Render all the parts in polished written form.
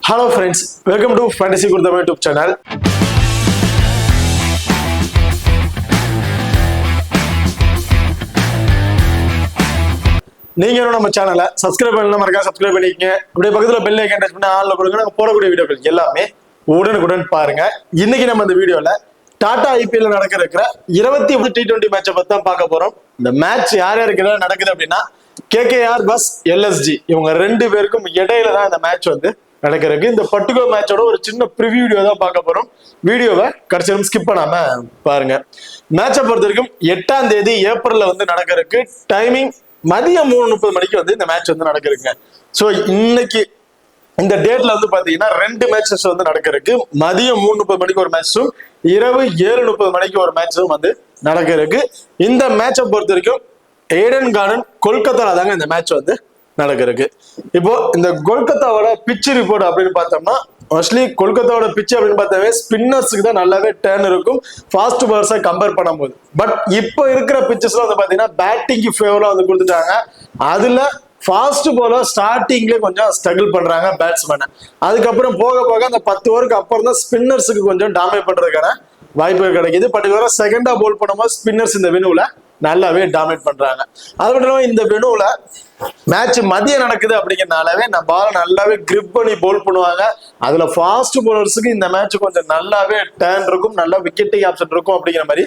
Hello friends, welcome to Fantasy Gurudama YouTube channel. நீங்க நம்ம சேனலை சப்ஸ்கிரைப் பண்ணலாம், மறக்காம சப்ஸ்கிரைப் பண்ணிக்கங்க. அப்படியே பக்கத்துல பெல் ஐகான் டச் பண்ணி ஆல்ல கொடுங்க. நாங்க போடக்கூடிய வீடியோக்கள் எல்லாமே உடனுக்குடன் பாருங்க. இன்னைக்கு நம்ம இந்த வீடியோல டாடா ஐபிஎல்ல நடக்கிற 21 T20 மேட்சை பத்தி தான் பார்க்க போறோம். இந்த மேட்ச் யார் யாருக்கு நடக்குது அப்படின்னா கேகேஆர் vs எல்எஸ்ஜி இவங்க ரெண்டு பேருக்கும் இடையில தான் இந்த மேட்ச் நடக்கிறதுக்கு. இந்த பர்டிகுலர் மேட்சோட ஒரு சின்ன ப்ரிவியூ வீடியோ தான் பார்க்க போறோம். வீடியோவை கடைசியும் ஸ்கிப் பண்ணாம பாருங்க. மேட்சை பொறுத்த வரைக்கும் 8ஆம் தேதி ஏப்ரல்ல நடக்கிறதுக்கு டைமிங் மதியம் 3:30 மணிக்கு இந்த மேட்ச் நடக்கிறதுங்க. ஸோ இன்னைக்கு இந்த டேட்ல பாத்தீங்கன்னா ரெண்டு மேட்சஸ் நடக்கிறதுக்கு மதியம் 3:30 மணிக்கு ஒரு மேட்சும் இரவு 7:30 மணிக்கு ஒரு மேட்சும் நடக்கிறதுக்கு. இந்த மேட்சை பொறுத்த வரைக்கும் ஏடன் கார்டன் கொல்கத்தால தாங்க இந்த மேட்ச் நடக்கிறதுக்கு. இப்போ இந்த கொல்கத்தாவோட பிச் ரிப்போர்ட் அப்படின்னு பார்த்தோம்னா மோஸ்ட்லி கொல்கத்தாவோட பிச் அப்படின்னு பார்த்தாவே ஸ்பின்னர்ஸுக்கு தான் நல்லாவே டேர்ன் இருக்கும் ஃபாஸ்ட் பாலர்ஸை கம்பேர் பண்ணும்போது. பட் இப்போ இருக்கிற பிச்சஸ்லாம் பாத்தீங்கன்னா பேட்டிங்க்கு ஃபேவரா கொடுத்துட்டாங்க. அதுல ஃபாஸ்ட் பாலர் ஸ்டார்டிங்ல கொஞ்சம் ஸ்ட்ரகிள் பண்றாங்க பேட்ஸ்மேனை. அதுக்கப்புறம் போக போக அந்த 10 ஓவருக்கு அப்புறம் தான் ஸ்பின்னர்ஸுக்கு கொஞ்சம் டாமினேட் பண்றதுக்கான வாய்ப்புகள் கிடைக்குது. பர்டிகுலரா செகண்டா போல் பண்ணும்போது ஸ்பின்னர்ஸ் இந்த வெனுவுல நல்லாவே டாமினேட் பண்றாங்க. அது மட்டும் இல்லாம இந்த வெனுவுல மேட்ச் மதியம் நடக்குது அப்படிங்கிறதுனாலவே நான் பால் நல்லாவே கிரிப் பண்ணி போல் பண்ணுவாங்க. அதுல ஃபாஸ்ட் போலர்ஸுக்கு இந்த மேட்ச் கொஞ்சம் நல்லாவே டேர்ன் இருக்கும், நல்லா விக்கெட்டிங் ஆப்ஷன் இருக்கும் அப்படிங்கிற மாதிரி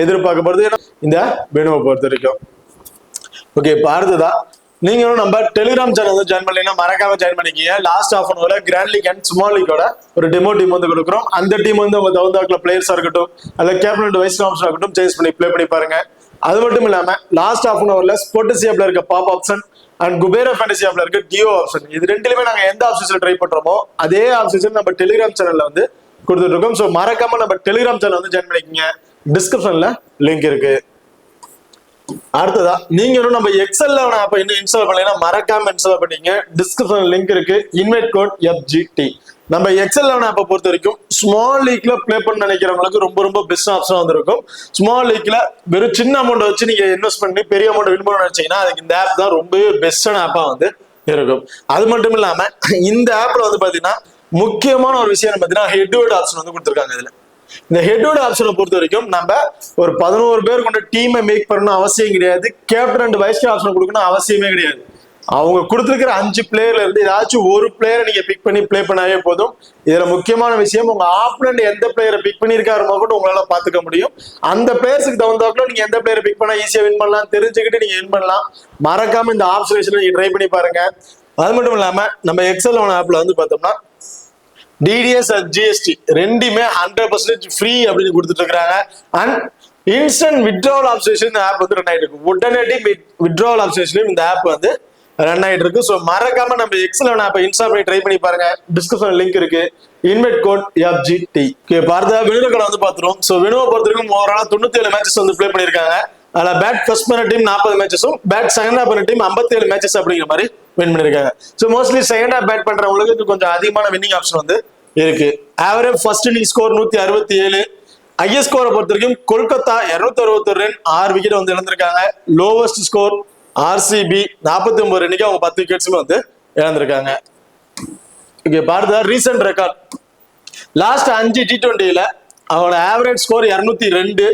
எதிர்பார்க்கப்படுது இந்த வெனுவை பொறுத்த வரைக்கும். ஓகே, இப்போ அடுத்ததான் நீங்களும் நம்ம டெலிகிராம் சேனல் ஜாயின் பண்ணீங்கன்னா மறக்காம ஜாயின் பண்ணிக்கீங்க. லாஸ்ட் ஹாஃப் அன் ஹவர்ல கிராண்ட் லீக் அண்ட் ஸ்மால் லீக்கோட ஒரு டெமோ டீம் கொடுக்குறோம். அந்த டீம் உங்க தகுந்த பிளேயர்ஸா இருக்கட்டும், அல்ல கேப்டன் வைஸ் கேப்டன்ஸா இருக்கட்டும், சேஸ் பண்ணி பிளே பண்ணி பாருங்க. அது மட்டும் இல்லாம லாஸ்ட் ஹாஃப் அன் ஹவர்ல ஸ்போர்ட்ஸ் ஆப்ல இருக்க பாப் ஆப்ஷன் அண்ட் குபேரா ஃபேண்டசி ஆப்ல இருக்க டியோ ஆப்ஷன், இது ரெண்டுலயுமே நாங்க எந்த ஆப்ஷன்ஸ்ல ட்ரை பண்றோமோ அதே ஆப்ஷன் நம்ம டெலிகிராம் சேனல்ல கொடுத்துட்டு இருக்கோம். ஸோ மறக்காம நம்ம டெலிகிராம் சேனல் ஜாயின் பண்ணிக்கோங்க. டிஸ்கிரிப்ஷன்ல லிங்க் இருக்கு. அடுத்ததா நீங்க நம்ம எக்ஸல்ல ஆப் இன்னும் இன்ஸ்டால் பண்ணீங்கன்னா மறக்காம இன்ஸ்டால் பண்ணிக்கங்க. டிஸ்கிரிப்ஷன் லிங்க் இருக்கு. Invite code FGT. நம்ம எக்ஸல் ஆப்பை பொறுத்த வரைக்கும் ஸ்மால் லீக்ல பிளே பண்ண நினைக்கிறவங்களுக்கு ரொம்ப ரொம்ப பெஸ்ட் ஆப்ஷன் வந்திருக்கும். ஸ்மால் லீக்ல வெறும் சின்ன அமௌண்ட் வச்சு நீங்க இன்வெஸ்ட் பண்ணி பெரிய அமௌண்ட் வின் பண்ண நினைச்சீங்கன்னா அதுக்கு இந்த ஆப் தான் ரொம்பவே பெஸ்டான ஆப்பா இருக்கும். அது மட்டும் இல்லாம இந்த ஆப்ல பாத்தீங்கன்னா முக்கியமான ஒரு விஷயம் பாத்தீங்கன்னா ஹெட்வர்ட் ஆப்ஷன் கொடுத்துருக்காங்க. இதுல இந்த ஹெட்வர்ட் ஆப்ஷனை பொறுத்த வரைக்கும் நம்ம ஒரு 11 பேர் கொண்ட டீமை மேக் பண்ணணும் அவசியம் கிடையாது. கேப்டன் அண்ட் வைஸ் ஆப்ஷன் கொடுக்கணும் அவசியமே கிடையாது. அவங்க கொடுத்துருக்கிற 5 பிளேயர்ல இருந்து ஏதாச்சும் ஒரு பிளேயரை நீங்க பிக் பண்ணி பிளே பண்ணாவே போதும். இதுல முக்கியமான விஷயம் உங்க ஆப்பனண்ட் எந்த பிளேயரை பிக் பண்ணிருக்காரு கூட உங்களால பாத்துக்க முடியும். அந்த பிளேயர்ஸுக்கு தகுந்தாப்புல நீங்க எந்த பிளேயரை பிக் பண்ணா ஈஸியா வின் பண்ணலாம் தெரிஞ்சுக்கிட்டு நீங்க வின் பண்ணலாம். மறக்காம இந்த ஆப்ஷன் நீங்க ட்ரை பண்ணி பாருங்க. அது மட்டும் இல்லாம நம்ம எக்ஸல் ஆப்ல பார்த்தோம்னா DDS and GST ரெண்டுமே 100% ஃப்ரீ அப்படின்னு கொடுத்துட்டு இருக்காங்க. And instant withdrawal option app run ஆயிட்டு இருக்கு. உடனடி வித்ட்ராவல் ஆப்ஷன்லயும் இந்த ஆப் ரன் ஆயிட்டு இருக்கு. ஸோ மறக்காம நம்ம எக்ஸல் ஆப்பை இன்ஸ்டால் பண்ணி ட்ரை பண்ணி பாருங்க. டிஸ்கிரிப்ஷன் லிங்க் இருக்கு. Invite code FGT. பார்த்தா வெனுவை பாத்துருவோம். ஸோ வெனுவை பொறுத்த வரைக்கும் ஓவரால் 97 மேட்சஸ் பிளே பண்ணிருக்காங்க. அதுல பேட் ஃபர்ஸ்ட் பண்ண டீம் 40 மேட்சஸும் பேட் செகண்ட் பண்ண டீம் 57 மேட்சஸ் அப்படிங்கிற மாதிரி வின் பண்ணிருக்காங்க. ஸோ மோஸ்ட்லி செகண்ட் பேட் பண்றவங்களுக்கு கொஞ்சம் அதிகமான வின்னிங் ஆப்ஷன் இருக்கு. Average first inning score 167. Highest ஸ்கோரை பொறுத்த வரைக்கும் கொல்கத்தா 261 ரன் 6 விக்கெட் இழந்திருக்காங்க. லோவஸ்ட் ஸ்கோர் RCB 49 ரன்னுக்கு அவங்க 10 விக்கெட்ஸுமே இழந்திருக்காங்க. ஓகே, பார்த்தா ரீசெண்ட் ரெக்கார்ட் லாஸ்ட் 5 T20ல அவங்களோட average score 202,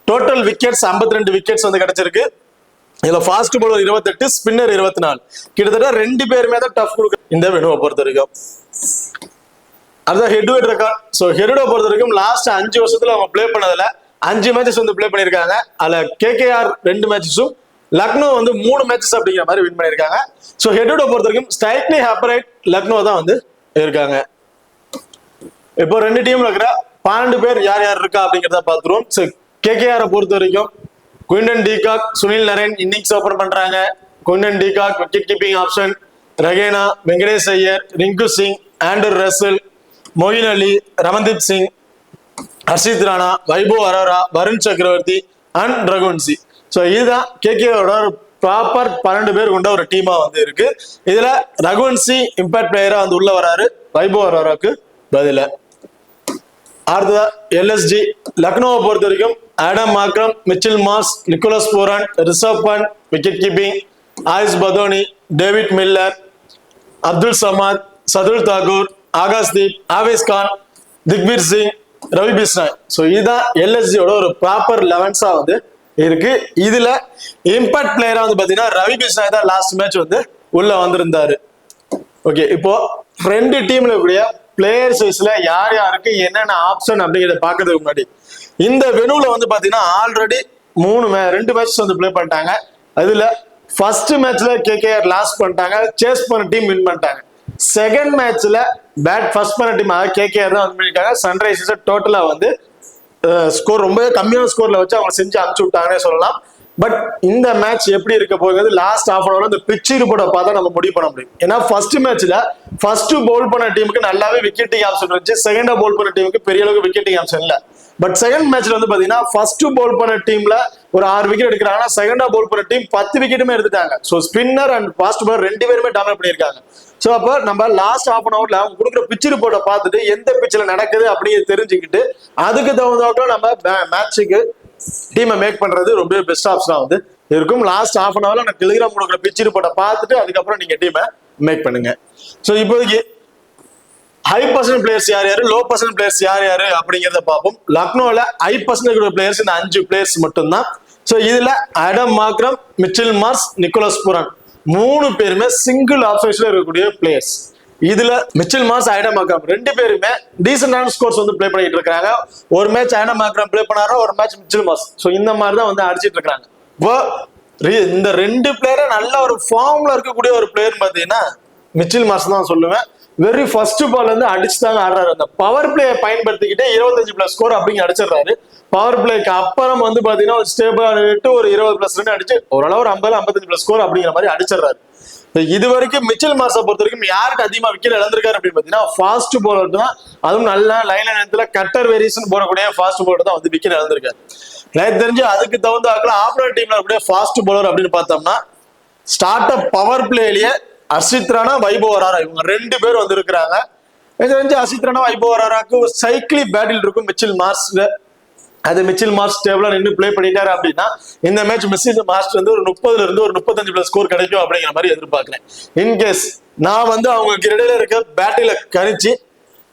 total wickets 52 wickets கிடைச்சிருக்கு. இதுல ஃபாஸ்ட் பவுலர் 28, ஸ்பின்னர் 24. கிட்டத்தட்ட 2 பேருமே தான் டஃப் கொடுக்க இந்த வெனுவை பொறுத்த வரைக்கும். அதுதான் ஹெட்வர்ட் ரெக்கார்ட். ஸோ ஹெட்வர்டை பொறுத்த வரைக்கும் லாஸ்ட் 5 வருஷத்துல அவங்க பிளே பண்ணதுல 5 மேட்சஸ் பிளே பண்ணிருக்காங்க. அதுல KKR 2 மேட்சஸும் லக்னோ 3 மேட்சஸ் அப்படிங்கிற மாதிரி வின் பண்ணிருக்காங்க. ஸோ ஹெட்வர்டை பொறுத்த வரைக்கும் ஸ்ட்ரைக்லி ஹாப்பரைட் லக்னோ தான் இருக்காங்க. இப்போ 2 டீம்ல இருக்கிற 12 பேர் யார் யார் இருக்கா அப்படிங்கிறத பார்த்துருவோம். ஸோ KKR பொறுத்த வரைக்கும் Quinton de Kock, Sunil Narine innings open பண்றாங்க. Quinton de Kock wicket keeping option, Rahane, Venkatesh Iyer, Rinku Singh, Andre Russell, Moeen Ali, Ramandeep Singh, Harshit Rana, Vaibhav Arora, Varun Chakravarthy and Raghuvanshi. So இதுதான் KKR ப்ராப்பர் 12 பேர் கொண்ட ஒரு டீமா இருக்கு. இதுல ரகுவன்சி இம்பாக்ட் பிளேயரா உள்ள வராரு வைபவ் அரோராக்கு பதில. அடுத்ததா LSG லக்னோவை பொறுத்த வரைக்கும் Adam Markram, Mitchell Marsh, Nicholas Pooran, Rishabh Pant wicket keeping, Ayush Badoni, David Miller, Abdul Samad, Shardul Thakur, Akashdeep, Avesh Khan, Digvir Singh, Ravi Bishnoi. So இதுதான் எல்எஸ்ஜியோட ஒரு ப்ராப்பர் 11 வந்து இருக்கு. இதுல இம்பாக்ட் பிளேயரா வந்து பாத்தீங்கன்னா ரவி பிஷ்னாய் தான் லாஸ்ட் மேட்ச் வந்து உள்ள வந்திருந்தாரு. ஓகே, இப்போ ரெண்டு டீம்ல கூடிய பிளேயர்ஸ் வைஸ்ல யார் யாருக்கு என்னென்ன ஆப்ஷன் அப்படிங்கிறத பாக்குறதுக்கு முன்னாடி இந்த வெனுல வந்து பாத்தீங்கன்னா ஆல்ரெடி 2 மேட்ச் வந்து பிளே பண்ணிட்டாங்க. அதுல ஃபர்ஸ்ட் மேட்ச்ல கேகேஆர் லாஸ் பண்ணிட்டாங்க, சேஸ் பண்ண டீம் வின் பண்ணிட்டாங்க. செகண்ட் மேட்ச்ல ஃபர்ஸ்ட் பண்ண டீம் கேகேஆர் தான் வின் பண்ணிட்டாங்க. சன்ரைசர்ஸ் டோட்டலா வந்து ஸ்கோர் ரொம்ப கம்மியான ஸ்கோர்ல வச்சு அவங்க செஞ்சு அனுப்பிச்சு விட்டாங்கன்னே சொல்லலாம். பட் இந்த மேட்ச் எப்படி இருக்க போகுது லாஸ்ட் ஹாஃப் அன் அவர் இந்த பிச் ரிப்போர்ட்டை பார்த்தா நம்ம முடிவு பண்ண முடியும். ஏன்னா ஃபர்ஸ்ட் மேட்ச்ல ஃபர்ஸ்ட் பவுல் பண்ண டீமுக்கு நல்லாவே விக்கெட்டிங் ஆப்ஷன் இருந்துச்சு, செகண்டா பவுல் பண்ண டீமுக்கு பெரிய அளவுக்கு விக்கெட்டிங் ஆப்ஷன் இல்ல. பட் செகண்ட் மேட்ச்ல வந்து பாத்தீங்கன்னா ஃபர்ஸ்ட் பவுல் பண்ண டீம்ல ஒரு 6 விக்கெட் எடுக்கிறாங்கன்னா செகண்டா பவுல் பண்ண டீம் 10 விக்கெட்டுமே எடுத்துட்டாங்க. So spinner and fast bowler 2 பேருமே டாமினேட் பண்ணியிருக்காங்க. ஸோ அப்போ நம்ம லாஸ்ட் ஹாஃப் அன் அவர்ல அவங்க கொடுக்குற பிச் ரிப்போர்ட்டை பார்த்துட்டு எந்த பிச்சில் நடக்குது அப்படின்னு தெரிஞ்சுக்கிட்டு அதுக்கு தகுந்தாப்புல நம்ம மேட்சுக்கு டீமை மேக் பண்றது ரொம்ப பெஸ்ட் ஆப்ஷனா வந்து இருக்கும். லாஸ்ட் ஹாஃப் அன் அவர்ல நான் டெலிகிராம் கொடுக்குற பிச் ரிப்போர்ட்டை பார்த்துட்டு அதுக்கப்புறம் நீங்க டீமை மேக் பண்ணுங்க. ஸோ இப்போதைக்கு ஹை பர்சன்ட் பிளேயர்ஸ் யார் யாரு, லோ பர்சன்ட் பிளேயர்ஸ் யார் யாரு அப்படிங்கிறத பார்ப்போம். லக்னோல ஹை பர்சன்ட் பிளேயர்ஸ் இந்த 5 பிளேயர்ஸ் மட்டும்தான். ஸோ இதுல Adam Markram, Mitchell Marsh, Nicholas Pooran 3 பேருமே சிங்கிள் ஆப்ஷன்ஸ்ல இருக்கக்கூடிய பிளேயர்ஸ். இதுல மிச்சல் மார்ஸ், ஆடம் மார்க்ரம் 2 பேருமே டீசென்டான ஸ்கோர்ஸ் வந்து பிளே பண்ணிட்டு இருக்காங்க. ஒரு மேட்ச் ஆடம் மார்க்ரம் பிளே பண்ணாரா, ஒரு மேட்ச் மிச்சல் மார்ஸ். ஸோ இந்த மாதிரி தான் வந்து அடிச்சிட்டு இருக்காங்க. இப்போ இந்த 2 பிளேயரை நல்ல ஒரு ஃபார்ம்ல இருக்கக்கூடிய ஒரு பிளேயர் பாத்தீங்கன்னா மிச்சல் மார்ஸ் தான் சொல்லுவேன். வெரி ஃபர்ஸ்ட் பால் வந்து அடிச்சு தாங்க ஆடுறாரு. அந்த பவர் பிளேயை பயன்படுத்திக்கிட்டே 25+ ஸ்கோர் அப்படிங்க அடிச்சிடறாரு. பவர் பிளேக்கு அப்புறம் வந்து பாத்தீங்கன்னா ஒரு ஸ்டேபிள் ஒரு 20+ ரன் அடிச்சு ஓரளவு ஒரு 50-55+ ஸ்கோர் அப்படிங்கிற மாதிரி அடிச்சிடறாரு. இது வரைக்கும் மிச்சல் மார்ஸை பொறுத்த வரைக்கும் யாருக்கு அதிகமா விக்கெட் இழந்திருக்காரு அப்படின்னு பாத்தீங்கன்னா ஃபாஸ்ட் பவுலர் தான். அதுவும் நல்ல லைன் நேரத்துல கட்டர் வேரியேஷன் போடக்கூடிய ஃபாஸ்ட் பவுலர் தான் வந்து விக்கெட் இழந்திருக்காரு. எனக்கு தெரிஞ்சு அதுக்கு தகுந்த ஆப்னர் டீம்ல இருக்கக்கூடிய ஃபாஸ்ட் பவுலர் அப்படின்னு பார்த்தோம்னா ஸ்டார்ட் அப் பவர் பிளேலயே அர்ஷித் ராணா, வைபவ் அரோரா இவங்க 2 பேர் வந்து இருக்கிறாங்க. எனக்கு தெரிஞ்சு அர்ஷித் ராணா, வைபவ் அரோராக்கு ஒரு சைக்கிளி பேட்டில் இருக்கும் மிச்சல் மார்ஸ்ல. அது மிச்சல் மார்ஸ் டேபிளா நின்று பிளே பண்ணிட்டாரு அப்படின்னா இந்த மேட்ச் மிச்சல் மார்ஸ் வந்து ஒரு 30ல இருந்து ஒரு 35+ ஸ்கோர் கிடைக்கும் அப்படிங்கிற மாதிரி எதிர்பார்க்கிறேன். இன்கேஸ் நான் வந்து அவங்க இடையில இருக்க பேட்டில கணிச்சு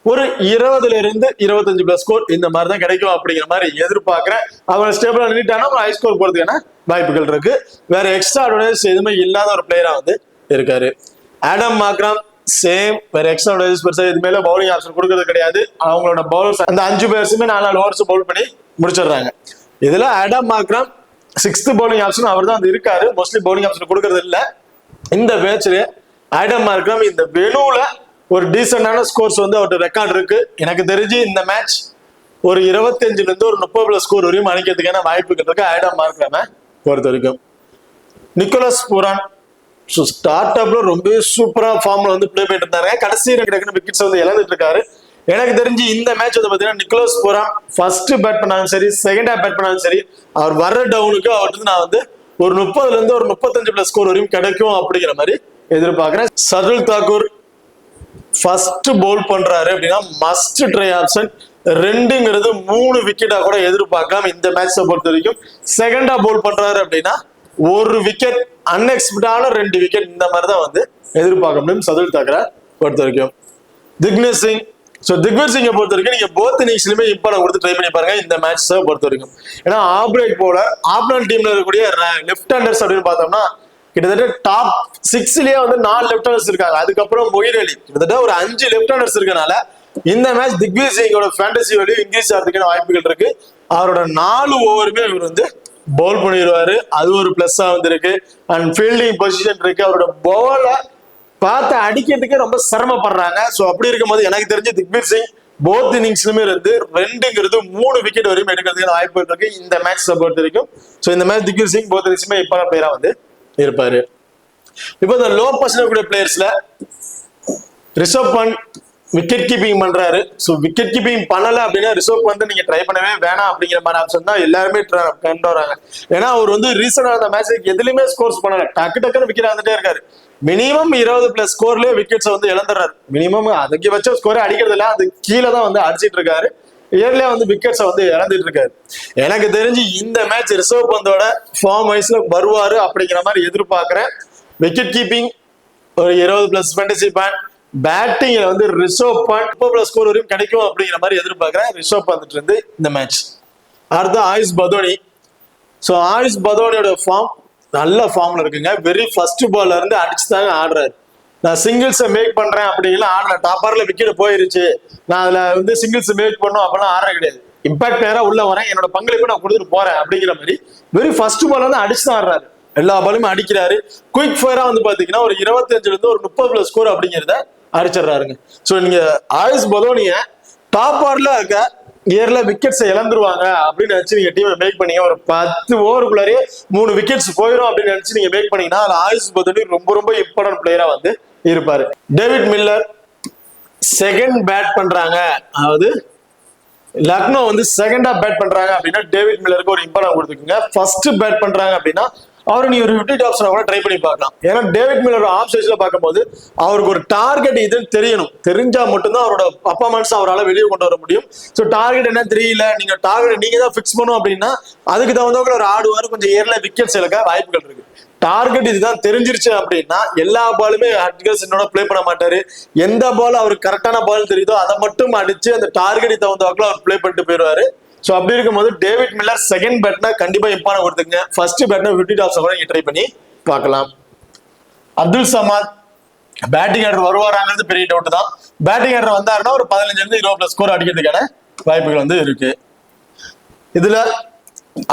ஒரு 20ல இருந்து 25+ ஸ்கோர் இந்த மாதிரி தான் கிடைக்கும் அப்படிங்கிற மாதிரி எதிர்பார்க்கிறேன். அவங்க ஸ்டேபிளா நின்றுட்டாங்கன்னா ஹை ஸ்கோர் போறதுக்கான வாய்ப்புகள் இருக்கு. வேற எக்ஸ்ட்ரா அட்வான்டேஜ் எதுவுமே இல்லாத ஒரு பிளேயரா வந்து இருக்காரு. ஆடம் மார்க்ரம் சேம், வேற எக்ஸ்ட்ரா அட்வான்டேஜ் பெருசா இது மேல பவுலிங் ஆப்ஷன் கொடுக்கறது கிடையாது. அவங்களோட பவுலர்ஸ் அந்த 5 பேர்ஸுமே 4 ஓவர்ஸ் பவுல் பண்ணி முடிச்சிடுறாங்க. இதுல Adam Markram 6th bowling option அவர் தான் இருக்காரு. மோஸ்ட்லி பவுலிங் ஆப்ஷன் கொடுக்கறது இல்ல. இந்த மேட்ச்ல ஆடம் மார்க்ரம் இந்த வெனுல ஒரு டீசென்டான ஸ்கோர்ஸ் வந்து அவர்கிட்ட ரெக்கார்ட் இருக்கு. எனக்கு தெரிஞ்சு இந்த மேட்ச் ஒரு 25ல இருந்து ஒரு 30+ ஸ்கோர் வரையும் அணிக்கிறதுக்கான வாய்ப்புகள் இருக்கு ஆடம் மார்க்ரமை பொறுத்த வரைக்கும். நிக்கோலஸ் பூரான் ஸ்டார்ட் அப்ல ரொம்ப சூப்பரா ஃபார்ம்ல வந்து பிளே பண்ணிட்டு இருந்தாங்க. கடைசி விக்கெட்ஸ் வந்து இழந்துட்டு இருக்காரு. எனக்கு தெரிஞ்சு இந்த மேட்ச் வந்து பாத்தீங்கன்னா நிக்கோலஸ் பூரான் ஃபர்ஸ்ட் பேட் பண்ணாலும் சரி, செகண்ட் பேட் பண்ணாலும் சரி, அவர் வர்ற டவுனுக்கு அவர்கிட்ட நான் வந்து ஒரு 30ல இருந்து ஒரு 35+ ஸ்கோர் வரையும் கிடைக்கும் அப்படிங்கிற மாதிரி எதிர்பார்க்கிறேன். சர்துல் தாக்கூர் ஃபர்ஸ்ட் பவுல் பண்றாரு அப்படின்னா மஸ்ட் ட்ரை ஆப்ஷன். 2ங்கிறது 3 விக்கெட்டா கூட எதிர்பார்க்கலாம் இந்த மேட்சை பொறுத்த வரைக்கும். செகண்டா பவுல் பண்றாரு அப்படின்னா 1 விக்கெட், அன்எக்ஸ்பெக்டான 2 விக்கெட் இந்த மாதிரி தான் வந்து எதிர்பார்க்க முடியும் சர்துல் தாக்கூரை பொறுத்த வரைக்கும். திக்னேஷ் சிங், திக்விர் சிங்கை பொறுத்த வரைக்கும் நீங்க போத் இன்னிங்ஸ்லயுமே இம்பார்ட்டன் கொடுத்து ட்ரை பண்ணி பாருங்க இந்த மேட்சை பொறுத்த வரைக்கும். ஏன்னா ஆஃப் பிரேக் போல ஆப்னர் டீம்ல இருக்கக்கூடிய லெஃப்ட் ஹேண்டர்ஸ் அப்படின்னு பார்த்தோம்னா கிட்டத்தட்ட டாப் 6லயே வந்து 4 லெஃப்ட் ஹேண்டர்ஸ் இருக்காங்க. அதுக்கப்புறம் மொயின் அலி கிட்டத்தட்ட ஒரு 5 லெஃப்ட் ஹேண்டர்ஸ் இருக்கனால இந்த மேட்ச் திக்விர் சிங்கோட ஃபேண்டசி வேல்யூ இன்க்ரீஸ் ஆகிறதுக்கான வாய்ப்புகள் இருக்கு. அவரோட 4 ஓவருமே இவர் வந்து பவுல் பண்ணிடுவாரு. அது ஒரு பிளஸ்ஸா வந்து இருக்கு. அண்ட் ஃபீல்டிங் பொசிஷன் இருக்கு. அவரோட பவுல பார்த்து அடிக்கிறதுக்கே ரொம்ப சிரமப்படுறாங்க. ஸோ அப்படி இருக்கும்போது எனக்கு தெரிஞ்சு திக்விர் சிங் போத் இன்னிங்ஸ்லுமே இருந்து 2ங்கிறது 3 விக்கெட் வரையும் எடுக்கிறதுக்கான வாய்ப்புகள் இருக்கு இந்த மேட்ச் பொறுத்த வரைக்கும். ஸோ இந்த மேட்ச் திக்விர் சிங் போத் இன்னிங்ஸுமே இப்போ பிளேயரா வந்து இருப்பாரு. இப்போ இந்த லோ பர்சன்ட் பிளேயர்ஸ்ல ரிஷப் பண்ட் விக்கெட் கீப்பிங் பண்றாரு. ஸோ விக்கெட் கீப்பிங் பண்ணல அப்படின்னா ரிஷப் பண்ட் நீங்க ட்ரை பண்ணவே வேணாம் அப்படிங்கிற மாதிரி ஆப்ஷன் தான் எல்லாருமே கொண்டு வராங்க. ஏன்னா அவர் வந்து ரீசெண்டா அந்த மேட்ச் எதுலையுமே ஸ்கோர்ஸ் பண்ணல, டக்குன்னு விக்கெட் வந்துட்டே இருக்காரு. மினிமம் 20+ ஸ்கோர்லயே விக்கெட்ஸ் வந்து இழந்துறாரு. மினிமம் அதுக்கு வச்ச ஸ்கோரே அடிக்கிறது இல்ல, அது கீழே தான் வந்து அடிச்சிட்டு இருக்காரு. இயர்லியா வந்து விக்கெட்ஸ் வந்து இழந்துட்டு இருக்காரு. எனக்கு தெரிஞ்சு இந்த மேட்ச் ரிஷப் பந்தோட ஃபார்ம் வைஸ்ல வருவாரு அப்படிங்கிற மாதிரி எதிர்பார்க்கிறேன். விக்கெட் கீப்பிங் ஒரு 20+ ஃபேண்டசி பேண்ட், பேட்டிங்ல வந்து ரிஷப் பண்ட் ஸ்கோர் வரையும் கிடைக்கும் அப்படிங்கிற மாதிரி எதிர்பார்க்கிறேன். ரிஷப் பண்ட் இருந்து இந்த மேட்ச். அடுத்து ஆயுஷ் பதோனி. ஸோ ஆயுஷ் பதோனியோட ஃபார்ம் நல்ல ஃபார்ம்ல இருக்குங்க. வெரி ஃபர்ஸ்ட் பால்ல இருந்து அடிச்சு தாங்க ஆடுறாரு. நான் சிங்கிள்ஸை மேக் பண்றேன் அப்படிங்கலாம் ஆடல. டாப்பர்ல விக்கெட் போயிருச்சு, நான் அதுல வந்து சிங்கிள்ஸ் மேக் பண்ணும் அப்படிலாம் ஆடுற கிடையாது. இம்பாக்ட் நேரா உள்ள வரேன், என்னோட பங்களிப்பு நான் கொடுத்துட்டு போறேன் அப்படிங்கிற மாதிரி வெரி ஃபர்ஸ்ட் பால் வந்து அடிச்சு தான் ஆடுறாரு. எல்லா பாலுமே அடிக்கிறாரு. குயிக் ஃபயரா வந்து பாத்தீங்கன்னா ஒரு 25ல இருந்து ஒரு 30 ஸ்கோர் அப்படிங்கிறத அடிச்சிடறாருங்க. ஸோ நீங்க ஆயுஷ் பதோனிய டாப் ஆர்டர்ல இருக்க இயர்ல விக்கெட்ஸ் இழந்துருவாங்க அப்படின்னு நினைச்சு நீங்க டீமை மேக் பண்ணீங்க. ஒரு 10 ஓவருக்குள்ளாரே 3 விக்கெட்ஸ் போயிடும் அப்படின்னு நினைச்சு நீங்க மேக் பண்ணீங்கன்னா அது ஆயுஷ் பதோனி ரொம்ப ரொம்ப இம்பார்ட்டன்ட் பிளேயரா வந்து இருப்பாரு. டேவிட் மில்லர் செகண்ட் பேட் பண்றாங்க, அதாவது லக்னோ வந்து செகண்டா பேட் பண்றாங்க அப்படின்னா டேவிட் மில்லருக்கு ஒரு இம்பார்ட்டன்ட் கொடுத்துக்குங்க. ஃபர்ஸ்ட் பேட் பண்றாங்க அப்படின்னா அவர் நீ ஒரு 50 ஆப்ஷன் கூட ட்ரை பண்ணி பார்க்கலாம். ஏன்னா டேவிட் மில்லர் ஆஃப் ஸ்டேஜ்ல பார்க்கும்போது அவருக்கு ஒரு டார்கெட் இதுன்னு தெரியணும். தெரிஞ்சா மட்டும்தான் அவரோட பர்ஃபார்மன்ஸ் அவரால் வெளியே கொண்டு வர முடியும். ஸோ டார்கெட் என்ன தெரியல, நீங்க டார்கெட் நீங்க தான் ஃபிக்ஸ் பண்ணும் அப்படின்னா அதுக்கு தகுந்தவங்க ஒரு ஆடுவார், கொஞ்சம் ஏர்ல விக்கெட்ஸ் இழக்க வாய்ப்புகள் இருக்கு. டார்கெட் இதுதான் தெரிஞ்சிருச்சு அப்படின்னா எல்லா பாலுமே ஹட்கர்ஸ் என்னோட பிளே பண்ண மாட்டாரு. எந்த பால் அவருக்கு கரெக்டான பால் தெரியுதோ அதை மட்டும் அடிச்சு அந்த டார்கெட் தகுந்தவங்களும் அவர் பிளே பண்ணிட்டு போயிடுவாரு. ஸோ அப்படி இருக்கும்போது டேவிட் மில்லர் செகண்ட் பேட்னா கண்டிப்பா இம்பார்ட்டன் கொடுத்துங்க. ஃபர்ஸ்ட் பேட்னா 50 டாப்ஸ் கூட நீங்க ட்ரை பண்ணி பார்க்கலாம். அப்துல் சமாத் பேட்டிங் ஆர்டர் வருவாராங்கிறது பெரிய டவுட் தான். பேட்டிங் ஆர்டர் வந்தாருன்னா ஒரு 15ல இருந்து 20 ஸ்கோர் அடிக்கிறதுக்கான வாய்ப்புகள் வந்து இருக்கு. இதுல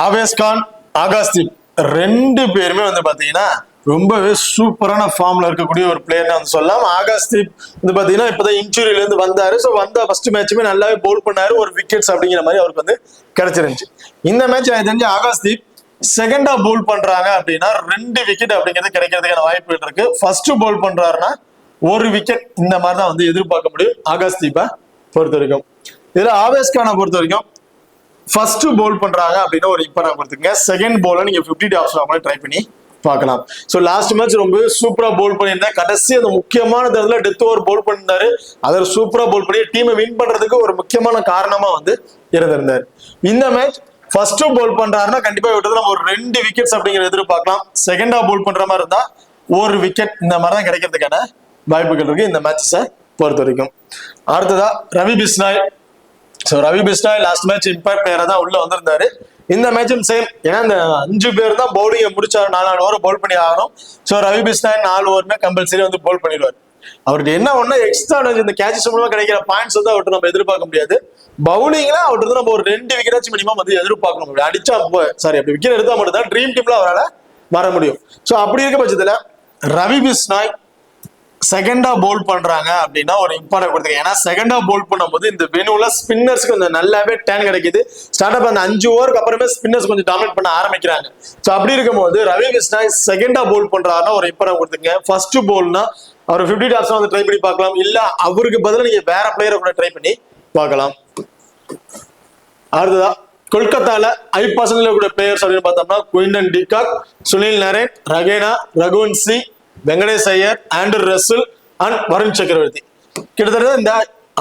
ஆவேஸ் கான், ஆகாஷ்தீப் 2 பேருமே வந்து பாத்தீங்கன்னா ரொம்பவே சூப்பரான ஃபார்ம்ல இருக்கக்கூடிய ஒரு பிளேயர் வந்து சொல்லலாம். ஆகாஷ்தீப் வந்து பாத்தீங்கன்னா இப்பதான் இன்ஜுரியில இருந்து வந்தாரு. ஸோ வந்த ஃபர்ஸ்ட் மேட்சுமே நல்லாவே பவுல் பண்ணாரு, ஒரு விக்கெட்ஸ் அப்படிங்கிற மாதிரி அவருக்கு வந்து கிடைச்சிருந்துச்சு. இந்த மேட்ச் எனக்கு தெரிஞ்சு ஆகாஷ்தீப் செகண்டா பவுல் பண்றாங்க அப்படின்னா 2 விக்கெட் அப்படிங்கிறது கிடைக்கிறதுக்கான வாய்ப்புகள் இருக்கு. ஃபர்ஸ்ட் பவுல் பண்றாருன்னா 1 விக்கெட் இந்த மாதிரி தான் வந்து எதிர்பார்க்க முடியும் ஆகாஷ்தீப்பை பொறுத்த வரைக்கும். இதுல ஆவேஸ் கானை பொறுத்த வரைக்கும் ஃபர்ஸ்ட் பவுல் பண்றாங்க அப்படின்னா ஒரு இம்பார்ட்டன் கொடுத்துங்க. செகண்ட் பவுல நீங்க 50 டாப்ஸ் ட்ரை பண்ணி பார்க்கலாம். ஸோ லாஸ்ட் மேட்ச் ரொம்ப சூப்பரா பவுல் பண்ணியிருந்தேன். கடைசி அந்த முக்கியமான தருணத்துல டெத் ஓவர் பவுல் பண்ணியிருந்தாரு. அதை சூப்பரா பவுல் பண்ணி டீமை வின் பண்றதுக்கு ஒரு முக்கியமான காரணமா வந்து இருந்திருந்தாரு. இந்த மேட்ச் ஃபர்ஸ்ட் பவுல் பண்றாருன்னா கண்டிப்பா விட்டது நம்ம ஒரு 2 விக்கெட்ஸ் அப்படிங்கிற எதிர்பார்க்கலாம். செகண்டா பவுல் பண்ற மாதிரி இருந்தா 1 விக்கெட் இந்த மாதிரி தான் கிடைக்கிறதுக்கான வாய்ப்புகள் இருக்கு இந்த மேட்சஸை பொறுத்த வரைக்கும். அடுத்ததா Ravi Bishnoi. So Ravi Bishnoi last match impact பிளேயரா தான் உள்ள வந்திருந்தாரு. இந்த மேட்சும் சேம். ஏன்னா இந்த 5 பேர் தான் பவுலிங்கை முடிச்சாரு. 4 ஓவர் பவுல் பண்ணி ஆகணும். ஸோ ரவி பிஸ்னாய் 4 ஓவருமே கம்பல்சரி வந்து பவுல் பண்ணிடுவார். அவருக்கு என்ன ஒண்ணு எக்ஸ்ட்ரா இந்த கேட்சஸ் மூலமா கிடைக்கிற பாயிண்ட்ஸ் வந்து அவர்கிட்ட நம்ம எதிர்பார்க்க முடியாது. பவுலிங்ல அவர்கிட்ட வந்து நம்ம ஒரு 2 விக்கெட்டாச்சும் மினிமம் வந்து எதிர்பார்க்கணும். அப்படி அடிச்சா சாரி அப்படி விக்கெட் எடுத்தா மட்டும் தான் ட்ரீம் டீம்ல அவரால் வர முடியும். ஸோ அப்படி இருக்க பட்சத்துல ரவி பிஸ்னாய் செகண்டா பவுல் பண்றாங்க அப்படின்னா ஒரு இம்பார்ட்டன் கொடுத்துருங்க. ஏன்னா செகண்டா பவுல் பண்ணும்போது இந்த வெனுல ஸ்பின்னர்ஸ்க்கு கொஞ்சம் நல்லாவே டேன் கிடைக்குது. ஸ்டார்ட் அப் அந்த 5 ஓவருக்கு அப்புறமே ஸ்பின்னர்ஸ் கொஞ்சம் டாமினேட் பண்ண ஆரம்பிக்கிறாங்க. ஸோ அப்படி இருக்கும்போது ரவி பிஸ்னாய் செகண்டா பவுல் பண்றாருன்னா ஒரு இம்பார்ட்டன் கொடுத்துருங்க. ஃபர்ஸ்ட் பவுல்னா அவர் 50 டாப்ஸ் வந்து ட்ரை பண்ணி பார்க்கலாம். இல்ல அவருக்கு பதிலாக நீங்க வேற பிளேயரை கூட ட்ரை பண்ணி பார்க்கலாம். அடுத்ததா கொல்கத்தால ஐ% கூட பிளேயர்ஸ் அப்படின்னு பார்த்தோம்னா Quinton de Kock, Sunil Narine, Rahane, Raghuvanshi, Venkatesh Iyer, Andrew Russell and Varun Chakravarthy. கிட்டத்தட்ட இந்த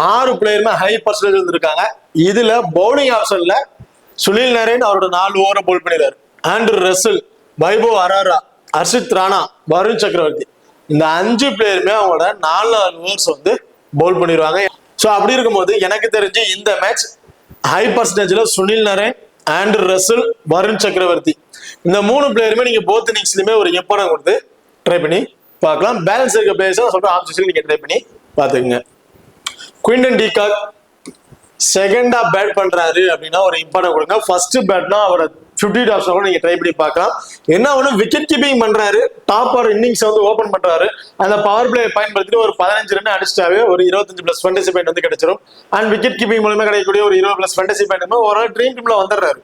6 பிளேயருமே ஹை பர்சன்டேஜ் வந்திருக்காங்க. இதுல பவுலிங் ஆப்ஷன்ல சுனில் நரேன் அவரோட 4 ஓவரை பவுல் பண்ணிடுறாரு. ஆண்ட்ரூ ரசல், வைபவ் அரோரா, ஹர்ஷித் ராணா, வருண் சக்கரவர்த்தி இந்த 5 பிளேயருமே அவங்களோட 4 ஓவர்ஸ் வந்து பவுல் பண்ணிடுவாங்க. ஸோ அப்படி இருக்கும்போது எனக்கு தெரிஞ்சு இந்த மேட்ச் ஹை பர்சன்டேஜ்ல சுனில் நரேன், ஆண்ட்ரூ ரசல், வருண் சக்கரவர்த்தி இந்த 3 பிளேயருமே நீங்க போத் இன்னிங்ஸ்லயுமே ஒரு இம்பார்ட்டன் கொடுத்து ட்ரை பண்ணி பார்க்கலாம். பேலன்ஸ் இருக்க பிளேயர்ஸ் சொல்ற ஆப்ஷன் நீங்க ட்ரை பண்ணி பார்த்துக்கங்க. குயின்டன் டிகாக் செகண்டா பேட் பண்றாரு அப்படின்னா ஒரு இம்பார்ட்டன் கொடுங்க. ஃபர்ஸ்ட் பேட்னா அவரை 50 டாப்ஸ் கூட நீங்க ட்ரை பண்ணி பார்க்கலாம். என்ன ஒன்று விக்கெட் கீப்பிங் பண்றாரு, டாப் ஆர் இன்னிங்ஸ் வந்து ஓபன் பண்றாரு. அந்த பவர் பிளே பயன்படுத்தி ஒரு 15 ரன் அடிச்சிட்டாவே ஒரு 25+ ஃபேண்டசி பாயிண்ட் வந்து கிடைச்சிடும். அண்ட் விக்கெட் கீப்பிங் மூலமா கிடைக்கக்கூடிய ஒரு 20+ ஃபேண்டசி பாயிண்ட் ஒரு ட்ரீம் டீம்ல வந்துடுறாரு.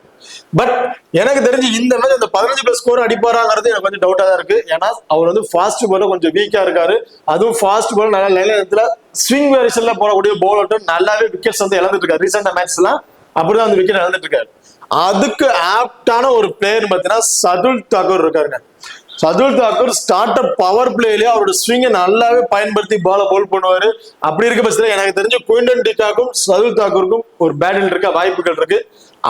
பட் எனக்கு தெரிஞ்சு இந்த மேட்ச் அந்த 15+ ஸ்கோர் அடிப்பாராங்கிறது எனக்கு கொஞ்சம் டவுட்டா தான் இருக்கு. ஏன்னா அவர் வந்து ஃபாஸ்ட் பால்ல கொஞ்சம் வீக்கா இருக்காரு. அதுவும் ஃபாஸ்ட் பால் நல்ல நேரத்துல ஸ்விங் வேரியேஷன்ல போடக்கூடிய பவுலர் நல்லாவே விக்கெட்ஸ் வந்து இழந்துட்டு இருக்காரு. ரீசெண்டா மேட்ச்லாம் அப்படிதான் அந்த விக்கெட் இழந்துட்டு இருக்காரு. அதுக்கு ஆப்டான ஒரு பிளேயர் பார்த்தீங்கன்னா சதுல் தாக்கூர் இருக்காருங்க. Shardul Thakur start up power பிளேலயே அவரோட ஸ்விங்கை நல்லாவே பயன்படுத்தி பால பவுல் பண்ணுவாரு. அப்படி இருக்க பட்சத்துல எனக்கு தெரிஞ்ச குயின்டன் டிகாக்கும் சதுல் தாக்கூருக்கும் ஒரு பேட்டில் இருக்க வாய்ப்புகள் இருக்கு.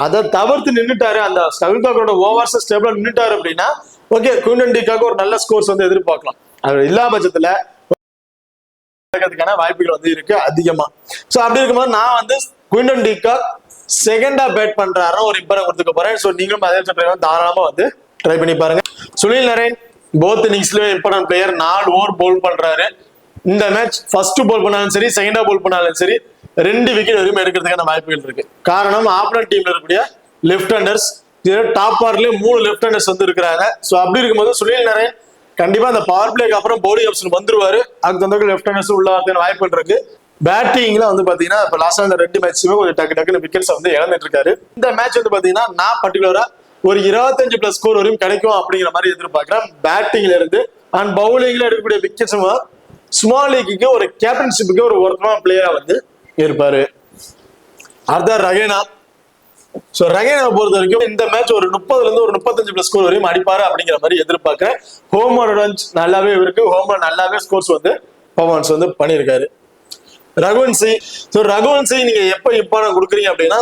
அதை தவிர்த்து நின்றுட்டாரு, அந்த சதுல் தாக்கூரோட ஓவர்ஸ் ஸ்டேபிளா நின்றுட்டாரு அப்படின்னா ஓகே குயின்டன் டிகாக்கு ஒரு நல்ல ஸ்கோர்ஸ் வந்து எதிர்பார்க்கலாம். அது இல்லாத பட்சத்துல நடக்கிறதுக்கான வாய்ப்புகள் வந்து இருக்கு அதிகமா. சோ அப்படி இருக்கும்போது நான் வந்து குயின்டன் டிகாக் செகண்டா பேட் பண்றாரு ஒரு இம்பரை கொடுத்துக்க போறேன். சோ நீங்களும் அதே தாராளமா வந்து ட்ரை பண்ணி பாருங்க. சுனில் நரேன் போத் இன்னிங்ஸ்லயே இம்பார்ட்டன்ட் பிளேயர், 4 ஓவர் போல் பண்றாரு. இந்த மேட்ச் ஃபர்ஸ்ட் போல் பண்ணாலும் சரி செகண்டா போல் பண்ணாலும் சரி 2 விக்கெட் வரைக்கும் எடுக்கிறதுக்கான வாய்ப்புகள் இருக்கு. காரணம் ஆப்பனன்ட் டீம்ல இருக்கக்கூடிய லெஃப்ட் ஹேண்டர்ஸ், டாப் ஆர்லயே 3 லெஃப்ட் ஹேண்டர்ஸ் வந்து இருக்காங்க. சோ அப்படி இருக்கும்போது சுனில் நரேன் கண்டிப்பா அந்த பவர் பிளேக்கு அப்புறம் பவுலிங் ஆப்ஷன் வந்துருவாரு. அதுக்கு தகுந்த லெஃப்ட் ஹேண்டர்ஸ் உள்ள வரதுக்கான வாய்ப்புகள் இருக்கு. பேட்டிங்ல வந்து பாத்தீங்கன்னா இப்ப லாஸ்டா இந்த 2 மேட்சுமே கொஞ்சம் டக்குன்னு விக்கெட்ஸ் வந்து இழந்துட்டு இருக்காரு. இந்த மேட்ச் வந்து பாத்தீங்கன்னா நான் பர்டிகுலரா ஒரு 25+ ஸ்கோர் வரையும் கிடைக்கும் அப்படிங்கிற மாதிரி எதிர்பார்க்கிறேன் பேட்டிங்ல இருந்து. அண்ட் பவுலிங்ல எடுக்கக்கூடிய விக்கெட்ஸ் ஸ்மால் லீக்கு ஒரு கேப்டன்ஷிப்புக்கு ஒரு ஒர்த்தமான பிளேயரா வந்து இருப்பாரு. அடுத்த ரஹேனா. சோ ரஹேனா பொறுத்த வரைக்கும் இந்த மேட்ச் ஒரு 30ல இருந்து ஒரு 35+ ஸ்கோர் வரையும் அடிப்பாரு அப்படிங்கிற மாதிரி எதிர்பார்க்கிறேன். ஹோம் அட்வான்டேஜ் நல்லாவே இருக்கு. ஹோம்ல நல்லாவே ஸ்கோர்ஸ் வந்து பர்ஃபார்மன்ஸ் வந்து பண்ணியிருக்காரு. ரகுவன்சி. சோ ரகுவன்சி நீங்க எப்ப இம்பார்ட்டன்ட் கொடுக்குறீங்க அப்படின்னா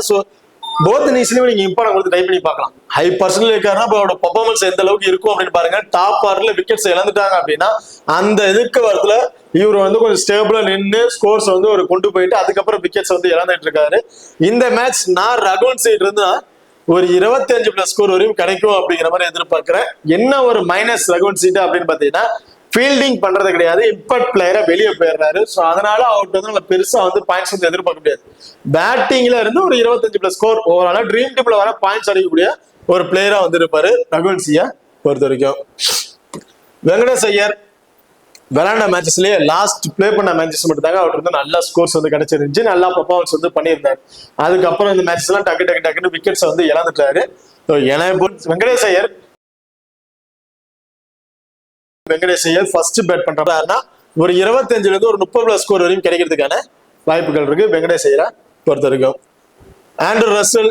போத் இன்னிங்ஸ்லயும் நீங்க இம்பார்ட்டன்ட் கொடுத்து ட்ரை பண்ணி பார்க்கலாம். ஹை பர்சன்டேஜ் இருக்காருன்னா அவரோட பர்ஃபார்மன்ஸ் எந்த அளவுக்கு இருக்கும் அப்படின்னு பாருங்க. டாப் ஆர்ல விக்கெட்ஸ் இழந்துட்டாங்க அப்படின்னா அந்த இதுக்கு வரத்துல இவர் வந்து கொஞ்சம் ஸ்டேபிளா நின்று ஸ்கோர்ஸ் வந்து ஒரு கொண்டு போயிட்டு அதுக்கப்புறம் விக்கெட்ஸ் வந்து இழந்துட்டு இருக்காரு. இந்த மேட்ச் நான் ரகுவன்சி இருந்தா ஒரு 25+ ஸ்கோர் வரையும் கிடைக்கும் அப்படிங்கிற மாதிரி எதிர்பார்க்கிறேன். என்ன ஒரு மைனஸ் ரகுவன்சி அப்படின்னு பாத்தீங்கன்னா ஃபீல்டிங் பண்றது கிடையாது, இம்பாக்ட் பிளேயரா வெளியே போயிடுறாரு. சோ அதனால அவர்கிட்ட வந்து பெருசா வந்து பாயிண்ட்ஸ் வந்து எதிர்பார்க்க முடியாது. பேட்டிங்ல இருந்து ஒரு 25+ ஸ்கோர் ஓவரால ட்ரீம் டீம்ல வர பாயிண்ட்ஸ் அடிக்கக்கூடிய ஒரு பிளேயரா வந்து இருப்பாரு ரகுவன்சியா பொறுத்த வரைக்கும். வெங்கடேஷ் ஐயர் விளையாண்ட மேட்சஸ்லயே லாஸ்ட் பிளே பண்ண மேட்சஸ் மட்டும் தாங்க அவருக்கு வந்து நல்ல ஸ்கோர்ஸ் வந்து கிடைச்சிருந்துச்சு, நல்லா பர்ஃபார்மன்ஸ் வந்து பண்ணியிருந்தாரு. அதுக்கப்புறம் இந்த மேட்சஸ் எல்லாம் டக்குன்னு விக்கெட்ஸ் வந்து இழந்துட்டாரு. வெங்கடேஷ் ஐயர் ஃபர்ஸ்ட் பேட் பண்றாருன்னா ஒரு 25ல இருந்து ஒரு 30+ ஸ்கோர் வரையும் கிடைக்கிறதுக்கான வாய்ப்புகள் இருக்கு வெங்கடேஷ் ஐயரை பொறுத்த வரைக்கும். ஆண்ட்ரூ ரசல்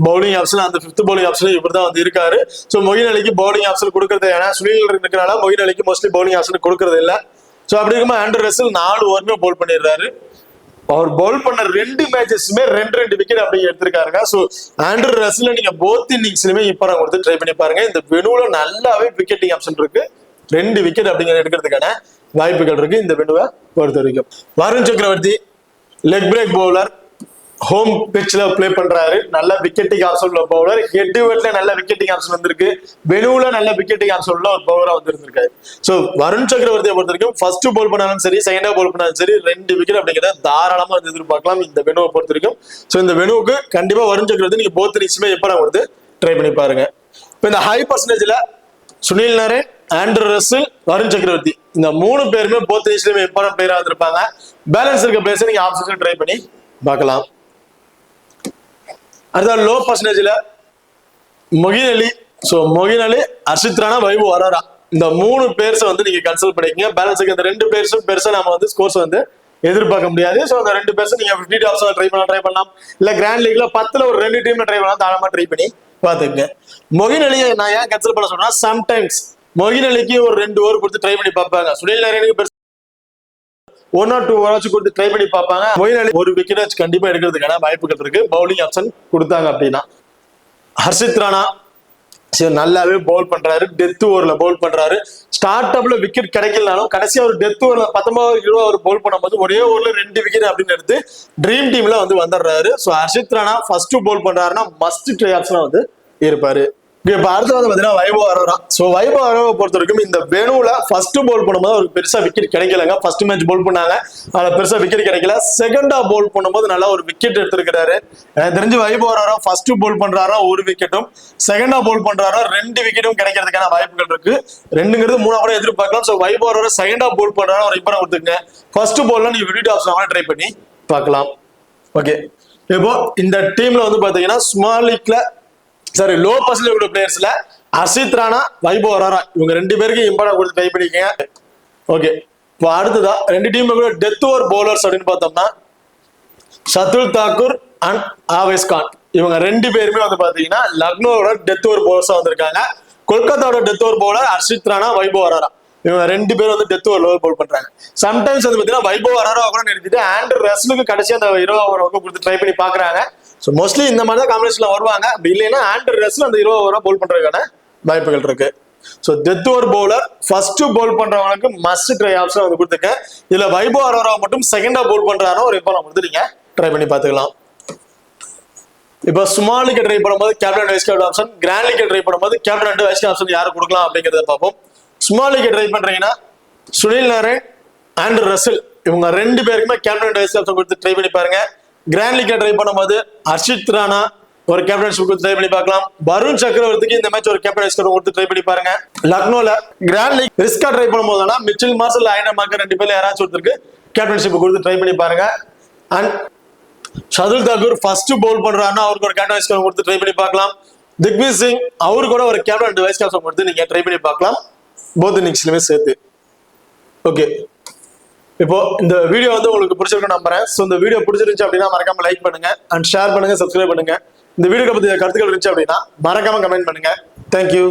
பவுலிங் ஆப்ஷன் அந்த 5th பவுலிங் ஆப்ஷன் இப்படிதான் வந்து இருக்காரு. சோ மொயின் அலிக்கு பவுலிங் ஆப்ஷன் கொடுக்கறது ஏன்னா சுனில் இருக்கிறனால மொயின் அலிக்கு மோஸ்ட்லி பவுலிங் ஆப்ஷன் கொடுக்கறது இல்ல. சோ அப்படி இருக்கும்போது ஆண்ட்ரூ ரசல் 4 ஓவருமே பவுல் பண்ணிடுறாரு. அவர் பவுல் பண்ண 2 மேட்சஸ்மே 2 விக்கெட் அப்படி எடுத்திருக்காருங்க. சோ ஆண்ட்ரூ ரசல் நீங்க போத் இன்னிங்ஸ்லயுமே இப்ப கொடுத்து ட்ரை பண்ணி பாருங்க. இந்த வெனுல நல்லாவே விக்கெட்டிங் ஆப்ஷன் இருக்கு. 2 விக்கெட் அப்படிங்கிற எடுக்கிறதுக்கான வாய்ப்புகள் இருக்கு இந்த வெனுவை பொறுத்த வரைக்கும். Varun Chakravarthy leg break bowler, home பிட்ச்ல பிளே பண்றாரு. நல்ல விக்கெட்டிங் ஆப்ஷன் உள்ள பவுலர். ஹெட்வெட்ல நல்ல விக்கெட்டிங் ஆப்ஷன் வந்திருக்கு. வெனுல நல்ல விக்கெட்டிங் ஆப்ஷன் உள்ள ஒரு பவுலரா வந்து இருந்திருக்காரு. சோ வருண் சக்கரவர்த்தியை பொறுத்த வரைக்கும் ஃபர்ஸ்ட் போல் பண்ணாலும் சரி செகண்டா போல் பண்ணாலும் சரி 2 விக்கெட் அப்படிங்கிறத தாராளமா வந்து எதிர்பார்க்கலாம் இந்த வெனுவை பொறுத்த வரைக்கும். சோ இந்த வெனுவுக்கு கண்டிப்பா வருண் சக்கரவர்த்தி நீங்க போத் இன்னிங்ஸ்மே எப்ப கொடுத்து ட்ரை பண்ணி பாருங்க. இப்ப இந்த ஹை பர்சன்டேஜ்ல சுனில் நரேன், ஆண்ட்ரூ ரசல், வருண் சக்கரவர்த்தி இந்த 3 பேருமே போத் இன்னிங்ஸ்லயுமே இம்பார்ட்டன்ட் பிளேயரா இருந்திருப்பாங்க. பேலன்ஸ் இருக்க பிளேயர்ஸ் நீங்க ஆப்ஷன்ஸ் ட்ரை பண்ணி பார்க்கலாம். அடுத்த லோ பர்சன்டேஜ்ல மொயின் அலி. சோ மொயின் அலி, ஹர்ஷித் ராணா, வைபவ் அரோரா இந்த 3 பேர்ஸ் வந்து நீங்க கன்சல்ட் பண்ணிக்கங்க. பேலன்ஸ் இந்த 2 பேர்ஸும் பெருசா நம்ம வந்து ஸ்கோர்ஸ் வந்து எதிர்பார்க்க முடியாது. சோ அந்த 2 பேர்ஸும் நீங்க 50 ஆப்ஷன் ட்ரை பண்ணலாம். இல்ல கிராண்ட் லீக்ல 10ல ஒரு 2 டீம்ல ட்ரை பண்ணலாம். தாராளமா ட்ரை பண்ணி பாத்துக்கங்க. மொயின் அலியை நான் ஏன் கன்சல்ட் பண்ண சொல்றேன்னா சம்டைம்ஸ் மொயின் அலிக்கு ஒரு 2 ஓவர் கொடுத்து ட்ரை பண்ணி பார்ப்பாங்க. சுனில் நரேனுக்கு 1 or 2 ஓவராச்சும் கொடுத்து ட்ரை பண்ணி பார்ப்பாங்க. மொயின் அலி ஒரு விக்கெட் கண்டிப்பா எடுக்கிறதுக்கான வாய்ப்புகள் இருக்கு பவுலிங் ஆப்ஷன் கொடுத்தாங்க அப்படின்னா. ஹர்ஷித் ராணா நல்லாவே பவுல் பண்றாரு. டெத் ஓவர்ல பவுல் பண்றாரு. ஸ்டார்ட் அப்ல விக்கெட் கிடைக்கலனாலும் கடைசியா ஒரு டெத் ஓவர்ல 19 அவர் பவுல் பண்ணும்போது ஒரே ஓவர்ல 2 விக்கெட் அப்படின்னு எடுத்து ட்ரீம் டீம்ல வந்து வந்துடுறாரு. So Harshit Rana first bowl பண்றாருன்னா மஸ்ட் ட்ரை ஆப்ஷனா வந்து இருப்பாரு. இப்ப அடுத்து வந்து பாத்தீங்கன்னா வைபவ் அரோரா. சோ வைபவ் அரோரா பொறுத்த வரைக்கும் இந்த வெனுல ஃபர்ஸ்ட் பவுல் பண்ணும்போது ஒரு பெருசா விக்கெட் கிடைக்கலங்க. ஃபர்ஸ்ட் மேட்ச் பவுல் பண்ணாங்க, அதுல பெருசா விக்கெட் கிடைக்கல. செகண்டா பவுல் பண்ணும்போது நல்லா ஒரு விக்கெட் எடுத்திருக்கிறாரு. எனக்கு தெரிஞ்சு வைபவ் அரோரா ஃபர்ஸ்ட் பவுல் பண்றாரா 1 விக்கெட்டும், செகண்டா பவுல் பண்றாரா 2 விக்கெட்டும் கிடைக்கிறதுக்கான வாய்ப்புகள் இருக்கு. 2ங்கிறது 3 கூட எதிர்பார்க்கலாம். சோ வைபவ் அரோரா செகண்டா பவுல் பண்றாரா ஒரு இம்பார்ட்டன்ட் கொடுத்துங்க. ஃபர்ஸ்ட் பவுல்ல நீங்க விக்கெட் ஆப்ஷன் ட்ரை பண்ணி பார்க்கலாம். ஓகே, இப்போ இந்த டீம்ல வந்து பாத்தீங்கன்னா ஸ்மால் லீக்ல சரி லோ பர்சன்டேஜ் பிளேயர்ஸ்ல ஹர்ஷித் ராணா, வைபவ் அரோரா இவங்க 2 பேருக்கு இம்பார்ட்டன்ட் கொடுத்து ட்ரை பண்ணிக்கங்க. ஓகே, இப்போ அடுத்ததா 2 டீம் டெத் ஓவர் பவுலர்ஸ் அப்படின்னு பார்த்தோம்னா ஷர்துல் தாக்கூர் அண்ட் ஆவேஸ் கான் இவங்க 2 பேருமே வந்து பாத்தீங்கன்னா லக்னோவோட டெத் ஓவர் பவுலர்ஸா வந்திருக்காங்க. கொல்கத்தாவோட death over bowler Harshit Rana, Vaibhav Arora இவங்க 2 பேரும் வந்து டெத் ஓவர் லோவர் பவுல் பண்றாங்க. சம்டைம்ஸ் வந்து பாத்தீங்கன்னா வைபவ் அரோரா கூட நிறுத்திட்டு ஆண்ட்ரூ ரசலுக்கு கடைசியா அந்த 20 ஓவர் கொடுத்து ட்ரை பண்ணி பாக்குறாங்க. சோ மோஸ்ட்லி இந்த மாதிரி தான் காம்பினேஷன்ல வருவாங்க. அப்படி இல்லைன்னா ஆண்ட்ரூ ரசல் அந்த 20 ஓவரா பவுல் பண்றதுக்கான வாய்ப்புகள் இருக்கு. So death over bowler first Pavul பண்றவங்களுக்கு மஸ்ட் ட்ரை ஆப்ஷன் வந்து கொடுத்துருக்கேன். இதுல வைபவ் அரோரா மட்டும் செகண்டா பவுல் பண்றாரோ ஒரு இப்போ வந்து நீங்க ட்ரை பண்ணி பார்த்துக்கலாம். இப்போ ஸ்மால் லீக் ட்ரை பண்ணும்போது captain vice captain option, grand league try பண்ணும்போது கேப்டன் அண்ட் வைஸ் ஆப்ஷன் யாரு கொடுக்கலாம் அப்படிங்கறத பார்ப்போம். ஸ்மால் லீக் ட்ரை பண்றீங்கன்னா சுனில் நாராயண் அண்ட் ரசல் இவங்க ரெண்டு பேருக்குமே கேப்டன் அண்ட் வைஸ் ஆப்ஷன் கொடுத்து ட்ரை பண்ணி பாருங்க. கிராண்ட் லீக் ட்ரை பண்ணும்போது ஹர்ஷித் ராணா ஒரு கேப்டன்ஷிப் கொடுத்து ட்ரை பண்ணி பார்க்கலாம். வருண் சக்கரவர்த்திக்கு இந்த மேட்ச் ஒரு கேப்டன் வைஸ் கேப்டன் கொடுத்து ட்ரை பண்ணி பாருங்க. லக்னோல கிராண்ட் லீக் ரிஸ்கா ட்ரை பண்ணும்போதுனா மிச்சல் மார்ஷல் ஐயனா மார்க்கர் ரெண்டு பேர்ல யாராச்சும் ஒருத்தருக்கு கேப்டன்ஷிப் கொடுத்து ட்ரை பண்ணி பாருங்க. And Shardul Thakur first bowl பண்றாருன்னா அவருக்கு ஒரு கேப்டன் வைஸ் கேப்டன் கொடுத்து ட்ரை பண்ணி பார்க்கலாம். திக்விஜய் சிங் அவரு கூட ஒரு கேப்டன் அண்ட் வைஸ் கேப்டன் கொடுத்து நீங்க ட்ரை பண்ணி பார்க்கலாம். போத் இன்னிங்ஸ்லயுமே சேர்த்து. ஓகே, இப்போ இந்த வீடியோ வந்து உங்களுக்கு பிடிச்சிருக்கும் நம்புறேன். ஸோ இந்த வீடியோ பிடிச்சிருந்துச்சு அப்படின்னா மறக்காம லைக் பண்ணுங்க அண்ட் ஷேர் பண்ணுங்க, சப்ஸ்கிரைப் பண்ணுங்க. இந்த வீடியோ பத்தி கருத்துக்கள் இருந்துச்சு அப்படின்னா மறக்காம கமெண்ட் பண்ணுங்க. தேங்க்யூ.